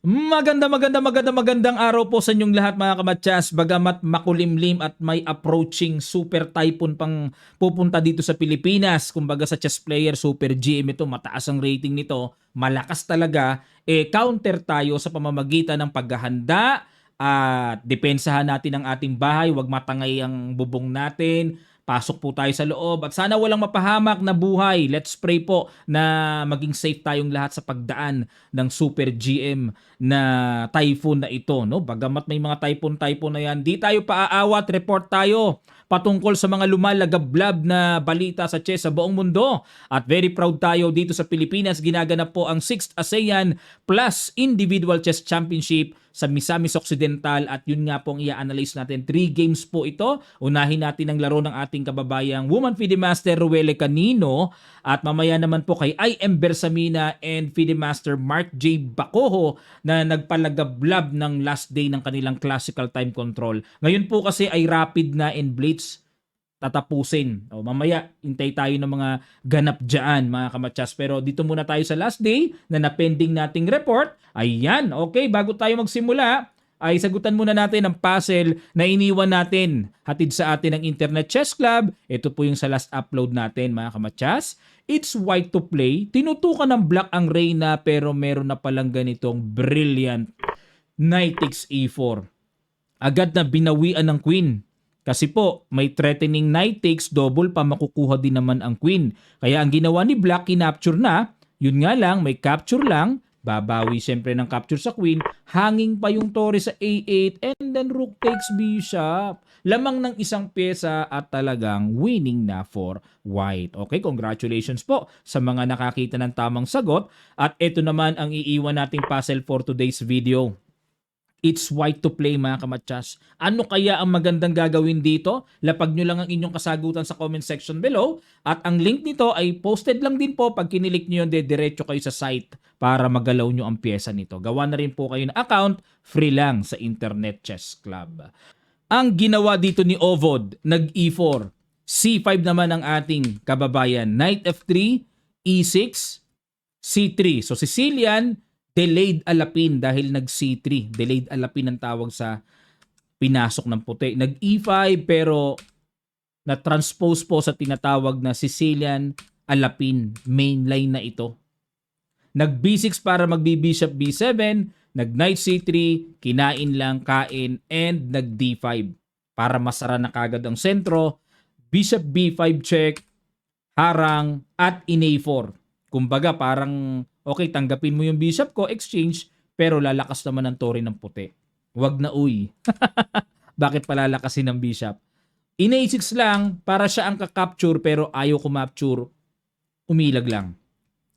Magandang araw po sa inyong lahat mga kamatyas. Bagamat makulimlim at may approaching super typhoon pang pupunta dito sa Pilipinas. Kumbaga sa chess player, super GM ito, mataas ang rating nito, malakas talaga. Counter tayo sa pamamagitan ng paghahanda at depensahan natin ang ating bahay. Huwag matangay ang bubong natin. Pasok po tayo sa loob at sana walang mapahamak na buhay. Let's pray po na maging safe tayong lahat sa pagdaan ng Super GM na typhoon na ito. No? Bagamat may mga typhoon na yan, di tayo paaawat, report tayo patungkol sa mga lumalagablab na balita sa chess sa buong mundo. At very proud tayo dito sa Pilipinas. Ginaganap po ang 6th ASEAN Plus Individual Chess Championship sa Misamis Occidental at yun nga pong i-analyze natin. 3 games po ito. Unahin natin ang laro ng ating kababayang Woman FIDE Master Ruele Canino at mamaya naman po kay IM Bersamina and FIDE Master Mark J. Bacojo na nagpalagablab ng last day ng kanilang classical time control. Ngayon po kasi ay rapid na and blitz tatapusin. O, mamaya, hintay tayo ng mga ganap dyan, mga kamatsas. Pero dito muna tayo sa last day na napending nating report. Ayan, okay, bago tayo magsimula, ay sagutan muna natin ang puzzle na iniwan natin. Hatid sa atin ng Internet Chess Club. Ito po yung sa last upload natin, mga kamatsas. It's white to play. Tinutukan ng black ang reyna pero meron na palang ganitong brilliant knight takes e4. Agad na binawian ng queen. Kasi po, may threatening knight takes double pa makukuha din naman ang queen. Kaya ang ginawa ni black, kinapture na. Yun nga lang, may capture lang. Babawi siyempre ng capture sa queen. Hanging pa yung tore sa a8 and then rook takes bishop. Lamang ng isang pyesa at talagang winning na for white. Okay, congratulations po sa mga nakakita ng tamang sagot. At ito naman ang iiwan nating puzzle for today's video. It's white to play mga kamatsas. Ano kaya ang magandang gagawin dito? Lapag nyo lang ang inyong kasagutan sa comment section below. At ang link nito ay posted lang din po. Pag kinilik nyo yun, diretso kayo sa site para magalaw nyo ang pyesa nito. Gawa na rin po kayo ng account, free lang sa Internet Chess Club. Ang ginawa dito ni Ovod, nag-E4. C5 naman ang ating kababayan. Knight F3, E6, C3. So Sicilian, delayed alapin dahil nag-C3. Delayed alapin ang tawag sa pinasok ng puti. Nag-E5 pero na-transpose po sa tinatawag na Sicilian alapin. Main line na ito. Nag-B6 para mag-B-bishop B7. Nag-Knight C3. Kinain lang, kain. And nag-D5 para masara na kagad ang sentro. Bishop B5 check. Harang at in-A4. Kumbaga parang okay, tanggapin mo yung bishop ko, exchange, pero lalakas naman ang tore ng puti. Wag na uy. Bakit palalakasin ng bishop? In A6 lang, para siya ang kakapture pero ayaw kumapture. Umilag lang.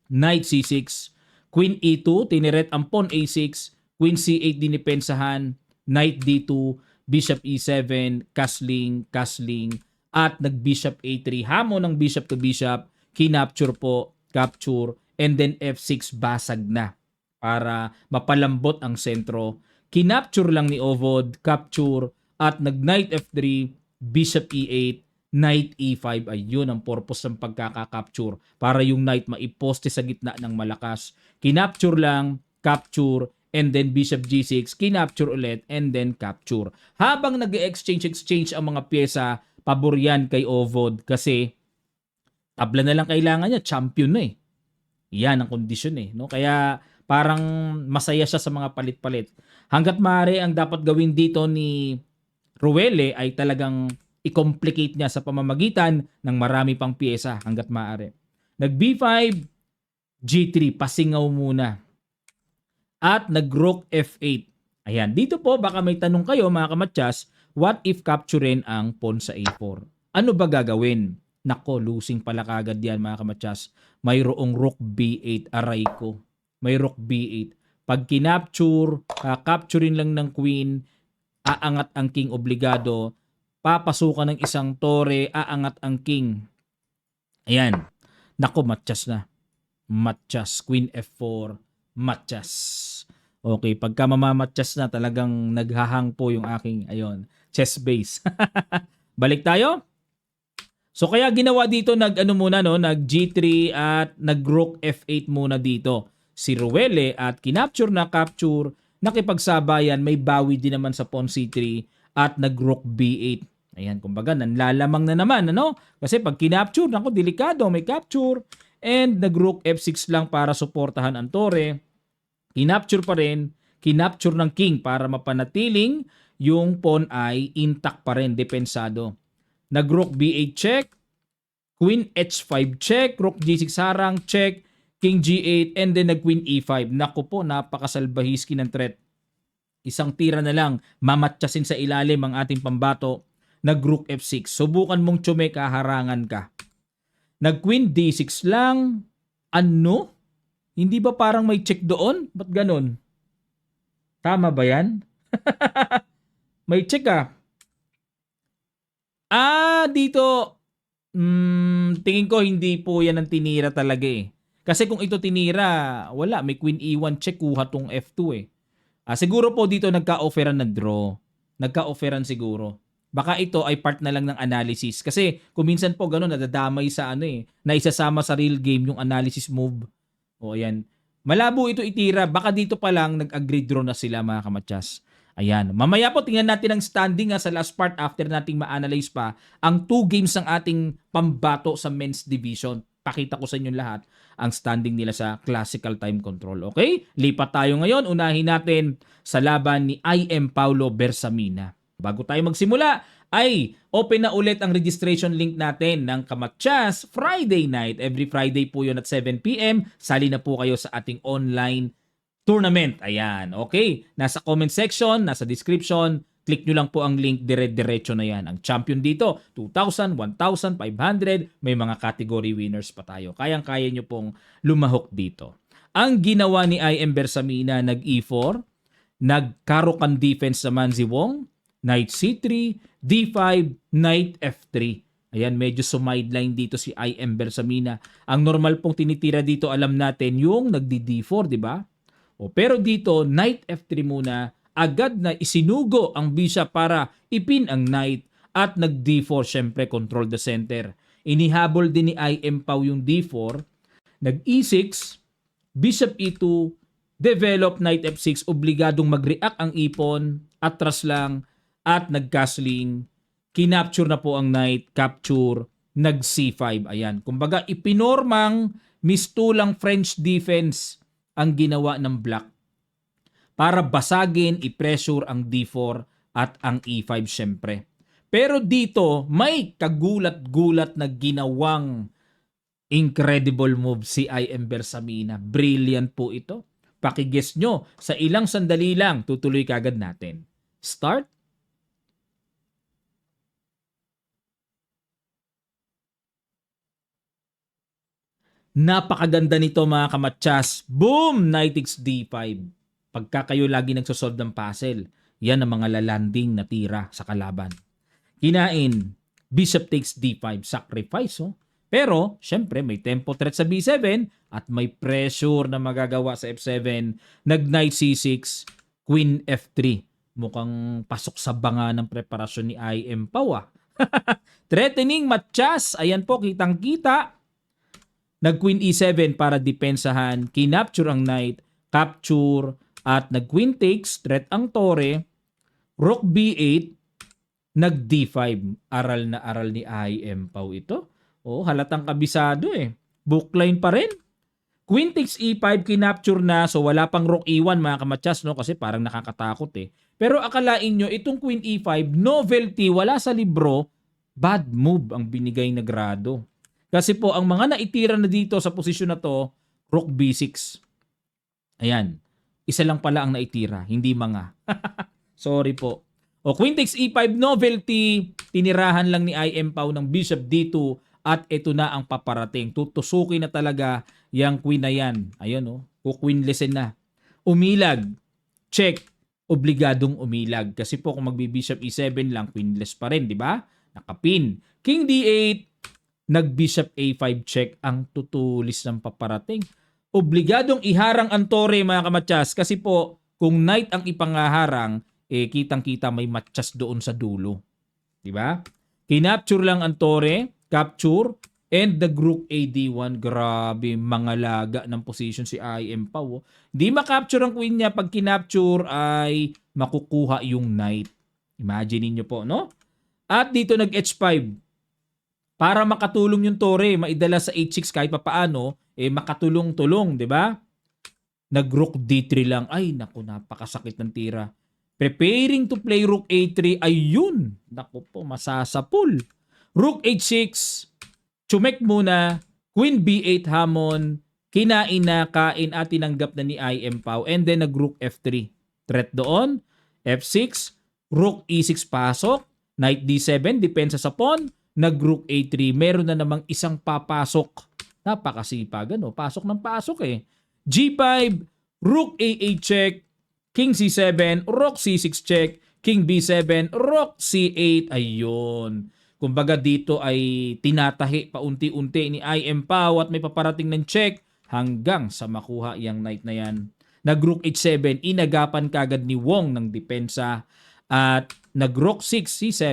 Knight C6, Queen E2, tinirect ang pawn A6, Queen C8 dinipensahan, Knight D2, Bishop E7, castling, at nag-Bishop A3. Hamon ng bishop to bishop, kinapture po, capture, and then F6 basag na para mapalambot ang sentro. Kinapture lang ni Ovod, capture, at nag-Knight F3, Bishop E8, Knight E5. Ayun ang purpose ng pagkaka-capture para yung knight maiposte sa gitna ng malakas. Kinapture lang, capture, and then Bishop G6, kinapture ulit, and then capture. Habang nag-exchange ang mga pyesa, pabor yan kay Ovod kasi tabla na lang kailangan niya, champion na eh. Yan ang kondisyon eh. No? Kaya parang masaya siya sa mga palit-palit. Hanggat maaari ang dapat gawin dito ni Ruele ay talagang i-complicate niya sa pamamagitan ng marami pang pyesa hanggat maaari. Nag-B5, G3, pasingaw muna. At nag-Rook F8. Ayan, dito po baka may tanong kayo mga kamatsas, what if capturein ang pawn sa A4? Ano ba gagawin? Nako, losing pala kagad yan mga kamatsas. Mayroong Rook B8, aray ko. May Rook B8. Pag kinapture, capturein lang ng queen, aangat ang king obligado, papasukan ng isang tore, aangat ang king. Ayan. Nako, matchas na. Matchas. Queen F4. Matchas. Okay, pagka mamamatchas na, talagang naghahang po yung aking, ayun, chess base. Balik tayo. So kaya ginawa dito nag G3 at nag Rook F8 muna dito. si Ruele at kinapture na capture, nakipagsabayan, may bawi din naman sa pawn C3 at nag-rook B8. Ayan, kumbaga, nanlalamang na naman, ano? Kasi pag kinapture, naku, delikado, may capture. And nag-rook F6 lang para suportahan ang tore. Kinapture pa rin, kinapture ng king para mapanatiling yung pawn ay intact pa rin, depensado. Nag-rook B8 check, queen H5 check, rook G6 harang, check, king G8, and then nag-queen E5. Naku po, napakasalbahiski ng threat. Isang tira na lang, mamatyasin sa ilalim ang ating pambato. Nag-rook F6. Subukan mong tsume, kaharangan ka. Nag-queen D6 lang. Ano? Hindi ba parang may check doon? Ba't ganun? Tama ba yan? May check ah. Dito. Tingin ko hindi po yan ang tinira talaga eh. Kasi kung ito tinira, wala. May queen E1 check, kuha tong F2 eh. Siguro po dito nagka-offeran ng draw. Nagka-offeran siguro. Baka ito ay part na lang ng analysis. Kasi kung minsan po gano'n, nadadamay sa na isasama sa real game yung analysis move. O ayan. Malabo ito itira. Baka dito pa lang nag-agree draw na sila mga kamatyas. Ayan. Mamaya po tingnan natin ang standing sa last part after nating ma-analyze pa ang 2 games ng ating pambato sa men's division. Pakita ko sa inyo lahat ang standing nila sa classical time control. Okay? Lipat tayo ngayon. Unahin natin sa laban ni IM Paulo Bersamina. Bago tayo magsimula, ay open na ulit ang registration link natin ng Kamatyas Friday night. Every Friday po yun at 7 p.m. Sali na po kayo sa ating online tournament. Ayan, okay. Nasa comment section, nasa description, click nyo lang po ang link, dire-diretso na yan. Ang champion dito, 2,000, 1,500, may mga category winners pa tayo. Kayang-kaya nyo pong lumahok dito. Ang ginawa ni IM Bersamina, nag-E4, nag-Caro-Can defense naman si Wong, Knight C3, D5, Knight F3. Ayan, medyo sumideline dito si IM Bersamina. Ang normal pong tinitira dito, alam natin, yung nagdi-D4, di ba? Pero dito, Knight F3 muna, agad na isinugo ang bishop para ipin ang knight at nag-D4, syempre, control the center. Inihabol din ni IM Pau yung D4, nag-E6, bishop E2, develop Knight F6, obligadong mag-react ang ipon, atras lang, at nag-castling, kinapture na po ang knight, capture, nag-C5. Ayan. Kumbaga, ipinormang mistulang French defense ang ginawa ng black para basagin, i-pressure ang D4 at ang E5 syempre. Pero dito, may kagulat-gulat na ginawang incredible move si IM Bersamina. Brilliant po ito. Pakiguess nyo, sa ilang sandali lang, tutuloy kagad natin. Start. Napakaganda nito mga kamatyas. Boom! Knight takes D5. Pagka kayo lagi nagsosolve ng puzzle, yan ang mga lalanding na tira sa kalaban. Kinain, bishop takes D5, sacrifice. Pero, syempre, may tempo threat sa B7 at may pressure na magagawa sa F7. Nag-Knight C6, Queen F3. Mukhang pasok sa banga ng preparasyon ni IM Pau. Threatening Matyas. Ayan po, kitang-kita. Nag-Queen E7 para depensahan. Kinapture ang Knight, capture, at nag-Queen takes, threat ang Tore. Rook B8, nag-D5. Aral na aral ni IM Pau ito. Halatang kabisado eh. Bookline pa rin. Queen takes E5, kinapture na. So wala pang Rook E1 mga kamatyas, no? Kasi parang nakakatakot eh. Pero akalain nyo, itong Queen E5, novelty, wala sa libro, bad move ang binigay na grado. Kasi po, ang mga naitira na dito sa posisyon na to, Rook B6. Ayan. Isa lang pala ang naitira, hindi mga. Sorry po. Queen takes E5 novelty, tinirahan lang ni IM Pau ng Bishop D2 at ito na ang paparating. Tutusukin na talaga yung queen na yan. Ayun Queenless na. Umilag. Check. Obligadong umilag. Kasi po kung magbi-Bishop E7 lang, queenless pa rin, di ba? Nakapin. King D8. Nag-Bishop A5 check, ang tutulis ng paparating. Obligadong iharang ang Tore mga kamatyas kasi po kung Knight ang ipangaharang, kitang-kita may matyas doon sa dulo. Diba? Kinapture lang ang Tore, capture, And the Rook AD1, grabe, mga laga ng position si IM Pao. Di makapture ang queen niya. Pag kinapture ay makukuha yung knight. Imagine niyo po, no? At dito nag-H5. Para makatulong yung tore, maidala sa H6 kahit papaano, makatulong-tulong, di ba? Nag-Rook D3 lang. Ay, naku, napakasakit ng tira. Preparing to play Rook A3. Ayun, naku po, masasapul. Rook H6. Chumek muna, Queen B8 hamon, kinain na, kain at tinanggap na ni IM Pao. And then nag-Rook F3. Threat doon, F6, Rook E6 pasok, Knight D7, depensa sa pawn, nag-Rook A3. Meron na namang isang papasok. Napakasipag, ano? Pasok ng pasok eh. G5, Rook A8 check, King C7, Rook C6 check, King B7, Rook C8. Ayun. Kumbaga dito ay tinatahi paunti-unti ni IM Pao at may paparating ng check hanggang sa makuha yung knight na yan. Nag-Rook H7, inagapan kagad ni Wong ng depensa at nag-Rook 6, C7,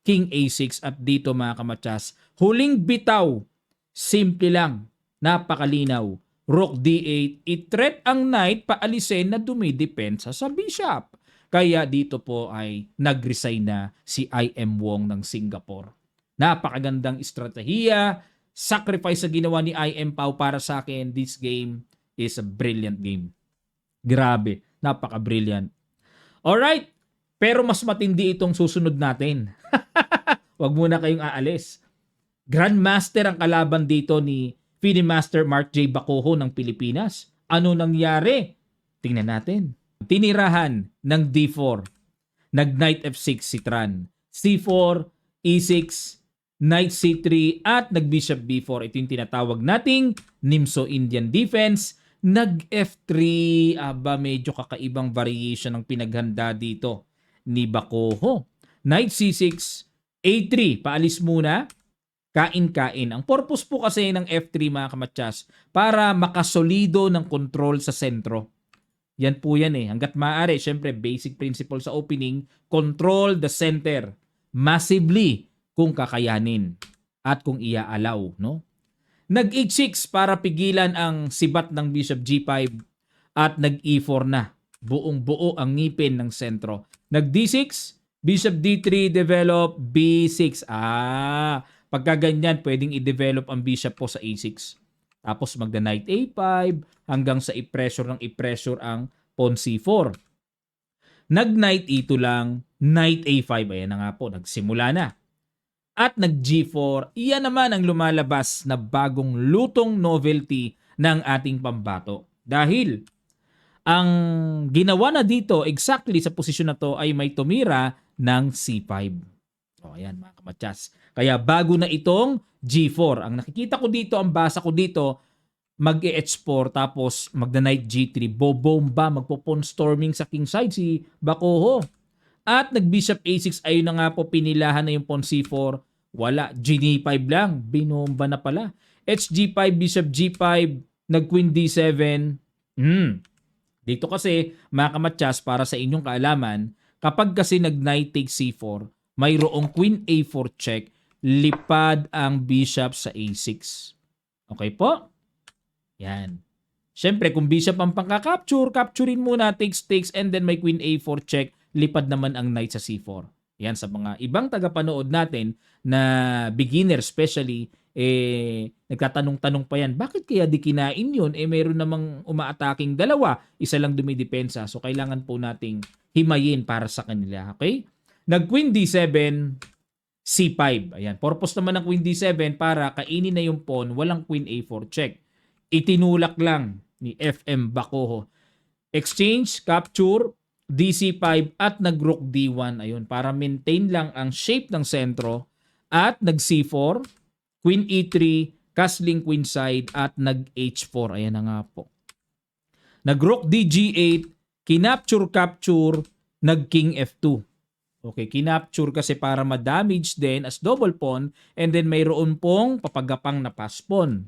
King A6 at dito mga kamatsas, huling bitaw, simple lang, napakalinaw. Rook D8, i-threat ang knight paalisin na dumidepensa sa bishop. Kaya dito po ay nag-resign na si IM Wong ng Singapore. Napakagandang estratehiya, sacrifice sa ginawa ni IM Pao para sa akin. This game is a brilliant game. Grabe, napaka-brilliant. Alright, pero mas matindi itong susunod natin. Huwag muna kayong aalis. Grandmaster ang kalaban dito ni FIDE Master Mark J. Bacojo ng Pilipinas. Ano nangyari? Tingnan natin. Tinirahan ng D4. Nag-Knight F6 si Tran. C4, E6, Knight C3 at nag-Bishop B4. Ito yung tinatawag nating Nimso Indian defense. Nag-F3. Aba, medyo kakaibang variation ng pinaghanda dito ni Bacojo. Knight C6, A3. Paalis muna. Kain-kain. Ang purpose po kasi ng F3 mga kamatsas para makasolido ng control sa sentro. Yan po yan eh. Hanggat maaari, syempre basic principle sa opening, control the center massively kung kakayanin at kung iaalaw, no? Nag-H6 para pigilan ang sibat ng Bishop G5 at nag-E4 na. Buong-buo ang ngipin ng sentro. Nag-D6, Bishop D3 develop B6. Pagka ganyan, pwedeng i-develop ang bishop po sa A6. Tapos magda-Knight A5 hanggang sa i-pressure ang pawn C4. Nag-Knight E2 lang, Knight A5. Ayan na nga po, nagsimula na. At nag-G4, iyan naman ang lumalabas na bagong lutong novelty ng ating pambato. Dahil ang ginawa na dito, exactly sa posisyon na to, ay may tumira ng C5. O ayan mga kamatsas. Kaya bago na itong G4. Ang nakikita ko dito, ang basa ko dito, mag-E-H4 tapos magda-Knight G3. Bobomba, magpo-pawn storming sa king side si Bacojo. At nag-Bishop A6, ayun na nga po, pinilahan na yung pawn C4. Wala, G5 lang. Binomba na pala. HG5, Bishop G5, nag-Queen D7. Dito kasi, mga kamatsas, para sa inyong kaalaman, kapag kasi nag-Knight takes C4, mayroong Queen A4 check, lipad ang bishop sa A6. Okay po? Yan. Siyempre, kung bishop ang pangka-capture, capturein muna, takes, and then may Queen A4 check, lipad naman ang knight sa C4. Yan, sa mga ibang tagapanood natin na beginner especially, nagtatanong-tanong pa yan, bakit kaya di kinain yun? Meron namang umaataking dalawa, isa lang dumidepensa. So, kailangan po nating himayin para sa kanila. Okay? Nag-Queen D7, C5. Ayan. Purpose naman ng Queen D7 para kainin na yung pawn, walang Queen A4 check. Itinulak lang ni FM Bacojo. Exchange, capture, DC5 at nag-Rook D1. Ayun, para maintain lang ang shape ng sentro. At nag-C4, Queen E3, castling queen side at nag-H4. Ayan na nga po. Nag-Rook DG8, kinapture-capture, nag-King F2. Okay, kinapture kasi para ma-damage din as double pawn and then mayroon pong papagapang na pass pawn.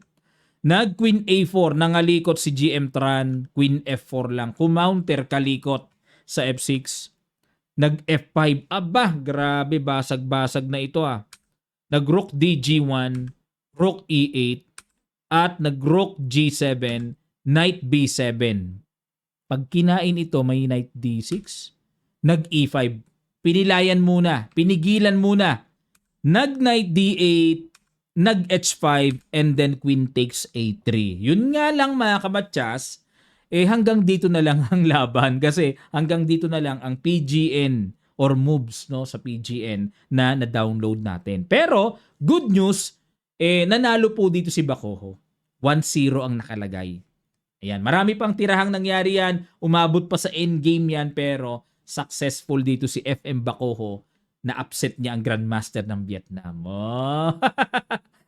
Nag-Queen A4, nangalikot si GM Tran, Queen F4 lang. Kumounter kalikot sa F6. Nag-F5, aba, grabe, basag-basag na ito ah. Nag-Rook DG1, rook E8, at nag-rook G7, knight B7. Pag kinain ito, may knight D6, nag-E5. Pinilayan muna, pinigilan muna. Nag-knight D8, nag-H5, and then queen takes A3. Yun nga lang mga kamatsas, hanggang dito na lang ang laban kasi hanggang dito na lang ang PGN or moves no sa PGN na na-download natin. Pero good news, nanalo po dito si Bacojo. 1-0 ang nakalagay. Ayan, marami pang tirahang nangyari yan. Umabot pa sa endgame yan pero successful dito si FM Bacojo na upset niya ang Grandmaster ng Vietnam. Oh.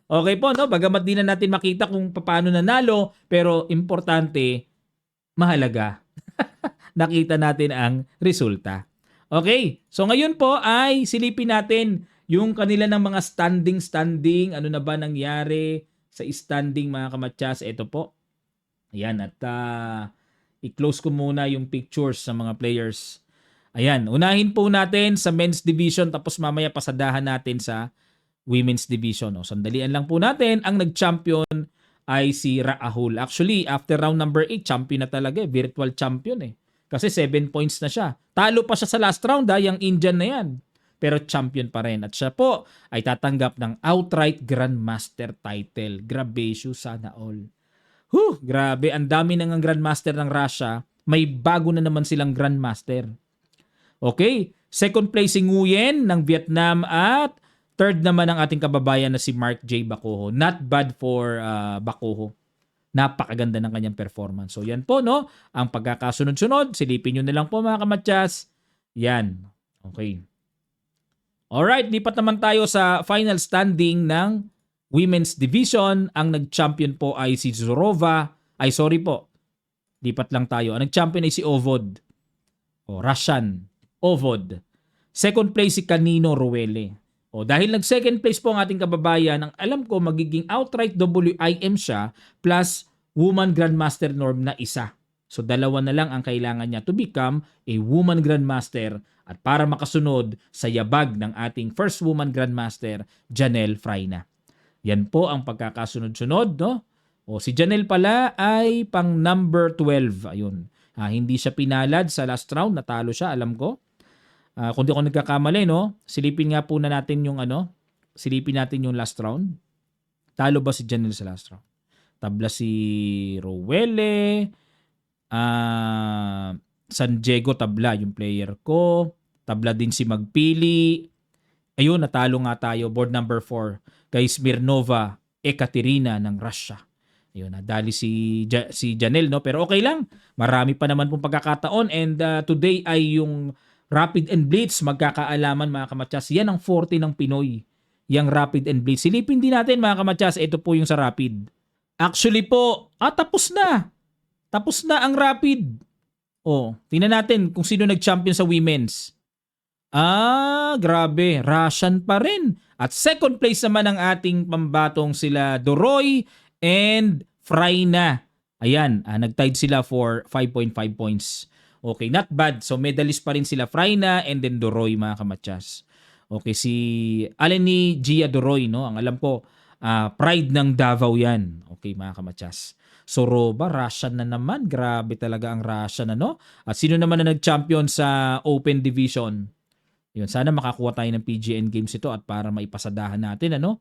Okay po, no? Bagamat di na natin makita kung paano nanalo, pero importante, mahalaga. Nakita natin ang resulta. Okay, so ngayon po ay silipin natin yung kanila ng mga standing, ano na ba nangyari sa standing mga kamatsas. Ito po. Ayan, at i-close ko muna yung pictures sa mga players. Ayan, unahin po natin sa men's division tapos mamaya pasadahan natin sa women's division. O, sandalian lang po natin. Ang nag-champion ay si Rahul. Actually, after round number 8, champion na talaga eh. Virtual champion eh. Kasi 7 points na siya. Talo pa siya sa last round yung Indian na yan. Pero champion pa rin. At siya po ay tatanggap ng outright Grandmaster title. Grabe, sana all. Grabe. Ang dami nang Grandmaster ng Russia. May bago na naman silang Grandmaster. Okay. Second place si Nguyen ng Vietnam at third naman ang ating kababayan na si Mark J. Bacojo. Not bad for Bacojo. Napakaganda ng kanyang performance. So yan po, no? Ang pagkakasunod-sunod, silipin nyo na lang po mga kamatsas. Yan. Okay. Alright, lipat naman tayo sa final standing ng women's division. Ang nag-champion po ay si Zorova. Ay, sorry po. Lipat lang tayo. Ang nag-champion ay si Ovod. O, Russian. Ovod. Second place si Canino Ruele. O, dahil nag-second place po ang ating kababayan, ang alam ko magiging outright WIM siya plus woman grandmaster norm na isa. So, dalawa na lang ang kailangan niya to become a woman grandmaster at para makasunod sa yabag ng ating first woman grandmaster, Janelle Fraina. Yan po ang pagkakasunod-sunod, no? O, si Janelle pala ay pang number 12. Ayun. Hindi siya pinalad sa last round. Natalo siya, alam ko. Kung di ako nagkakamali, no? Silipin nga po na natin yung silipin natin yung last round. Talo ba si Janelle sa last round? Tabla si Rowelle. San Diego tabla yung player ko. Tabla din si Magpili. Ayun, natalo nga tayo. Board number 4. Kay Smirnova Ekaterina ng Russia. Ayun, nadali si Janelle, no? Pero okay lang. Marami pa naman pong pagkakataon and today ay yung Rapid and Blitz, magkakaalaman mga kamatsas. Yan ang forte ng Pinoy. Yang Rapid and Blitz. Silipin din natin mga kamatsas. Ito po yung sa Rapid. Actually po, tapos na. Tapos na ang Rapid. Tingnan natin kung sino nag-champion sa women's. Grabe. Russian pa rin. At second place naman ang ating pambatong sila Doroy and Fraina. Ayan, nag-tied sila for 5.5 points. Okay, not bad. So, medalist pa rin sila Fraina and then Doroy, mga kamatsas. Okay, si Aleni Gia Doroy, no? Ang alam ko, pride ng Davao yan. Okay, mga kamatsas. Soroba, Russian na naman. Grabe talaga ang Russian, ano? At sino naman na nag-champion sa Open Division? Yun, sana makakuha tayo ng PGN Games ito at para maipasadahan natin, ano?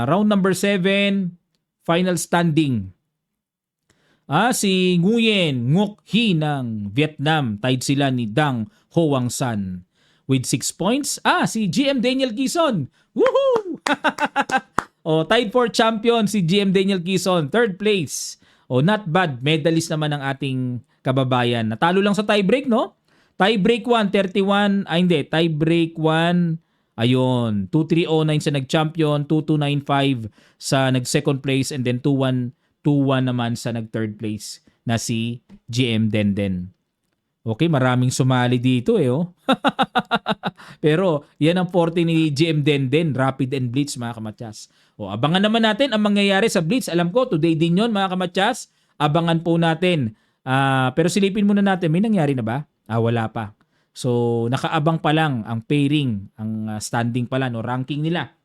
Round number 7, final standing. Si Nguyen Ngoc Hy ng Vietnam. Tied sila ni Dang Hoang San with 6 points. Si GM Daniel Quezon. Woohoo! Tied for champion si GM Daniel Quezon. Third place. Not bad. Medalist naman ng ating kababayan. Natalo lang sa tiebreak, no? Tiebreak 1, 31. Tiebreak 1. Ayun. 2-3-0-9 sa nag-champion. 2-2-9-5 sa nag-second place. And then 2-1 naman sa nag-third place na si GM Denden. Okay, maraming sumali dito Pero yan ang forte ni GM Denden, Rapid and Blitz mga kamatsas. Abangan naman natin ang mangyayari sa Blitz. Alam ko, today din yon mga kamatsas. Abangan po natin. Pero silipin muna natin, may nangyari na ba? Wala pa. So, nakaabang pa lang ang pairing, ang standing pala, no, ranking nila.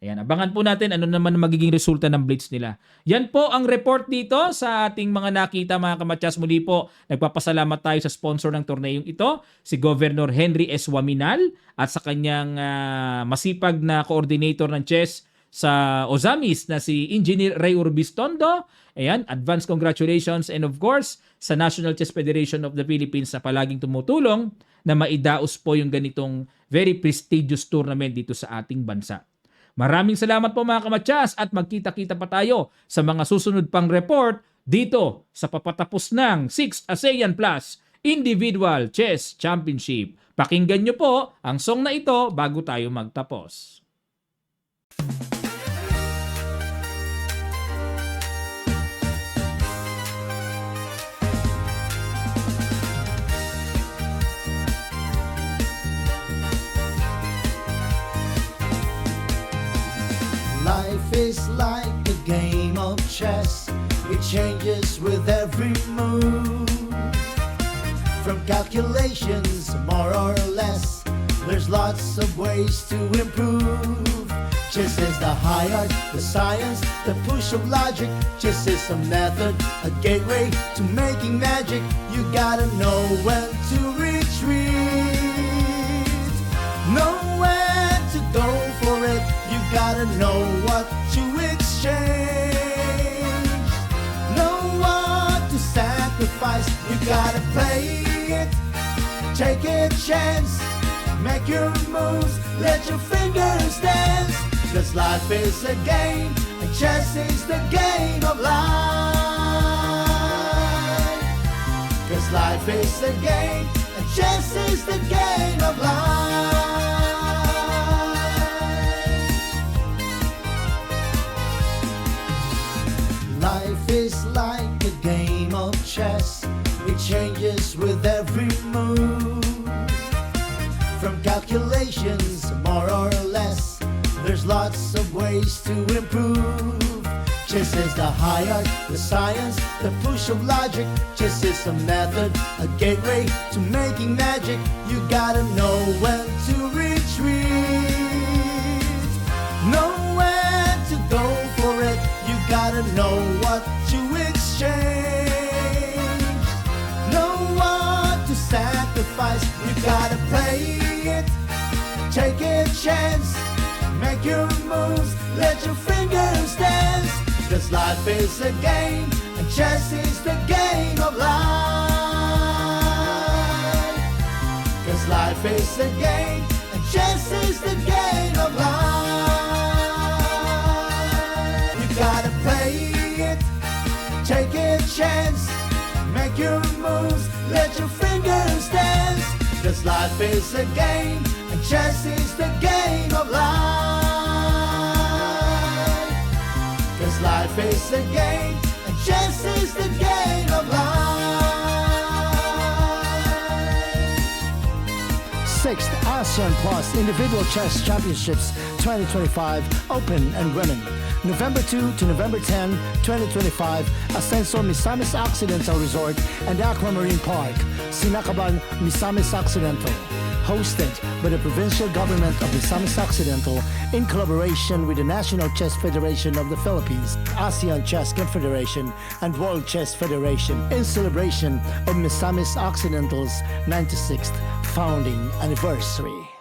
Ayan, abangan po natin ano naman ang magiging resulta ng blitz nila. Yan po ang report dito sa ating mga nakita mga kamatyas. Muli po, nagpapasalamat tayo sa sponsor ng torneyong ito, si Governor Henry S. Waminal at sa kanyang masipag na coordinator ng chess sa Ozamis na si Engineer Ray Urbistondo. Ayan, advance congratulations and of course sa National Chess Federation of the Philippines na palaging tumutulong na maidaos po yung ganitong very prestigious tournament dito sa ating bansa. Maraming salamat po mga kamatyas at magkita-kita pa tayo sa mga susunod pang report dito sa papatapos ng 6th ASEAN Plus Individual Chess Championship. Pakinggan nyo po ang song na ito bago tayo magtapos. Life is like a game of chess. It changes with every move. From calculations, more or less, there's lots of ways to improve. Chess is the high art, the science, the push of logic. Chess is a method, a gateway to making magic. You gotta know when to retreat, know when to go for it. You gotta know what to exchange, know what to sacrifice. You gotta play it, take a chance, make your moves, let your fingers dance. Cause life is a game, and chess is the game of life. Cause life is a game, and chess is the game of life. Life is like a game of chess. It changes with every move. From calculations, more or less, there's lots of ways to improve. Chess is the high art, the science, the push of logic. Chess is a method, a gateway to making magic. You gotta know when to retreat, know when to go for it. You gotta know what to exchange, know what to sacrifice. You gotta play it, take a chance, make your moves, let your fingers dance. Cause life is a game, and chess is the game of life. Cause life is a game, and chess is the game of life. You gotta play it, take a chance, make your moves, let your fingers dance. Cause life is a game, and chess is the game of life. Cause life is a game, and chess is the game of life. 6th ASEAN Plus Individual Chess Championships 2025 Open and Women. November 2 to November 10, 2025, Ascenso Misamis Occidental Resort and Aquamarine Park, Sinakaban, Misamis Occidental. Hosted by the Provincial Government of Misamis Occidental in collaboration with the National Chess Federation of the Philippines, ASEAN Chess Confederation, and World Chess Federation in celebration of Misamis Occidental's 96th founding anniversary.